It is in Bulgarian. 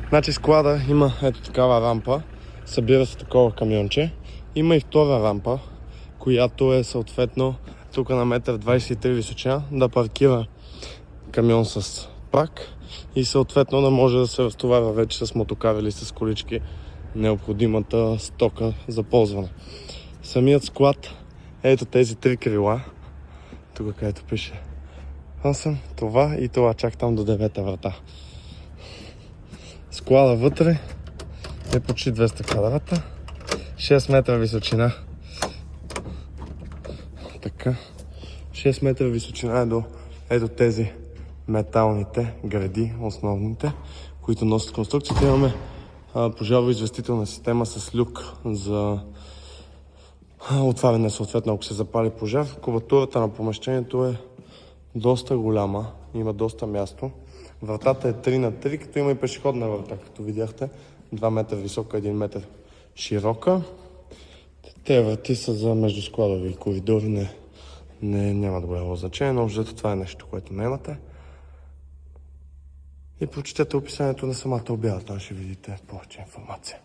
Значи склада има ето такава рампа, събира се такова камионче. Има и втора рампа, която е съответно тук на 1,23 м височина, да паркира камион с прак и съответно да може да се разтоварва вече с мотокар или с колички необходимата стока за ползване. Самият склад е ето тези три крила, тук където пише 8, това и това, чак там до 9-та врата. Склада вътре е почти 200 квадрата, 6 метра височина. Така, 6 метра височина е до ето тези металните гради, основните, които носят конструкцията. Имаме пожароизвестителна система с люк за отваряне, съответно, ако се запали пожар. Кубатурата на помещението е доста голяма, има доста място. Вратата е 3 на 3, като има и пешеходна врата, като видяхте. 2 метра висока, 1 метър широка. Те врати са за междускладови коридори, нямат голямо значение, но общо това е нещо, което наемате. И прочетете описанието на самата обява, там ще видите повече информация.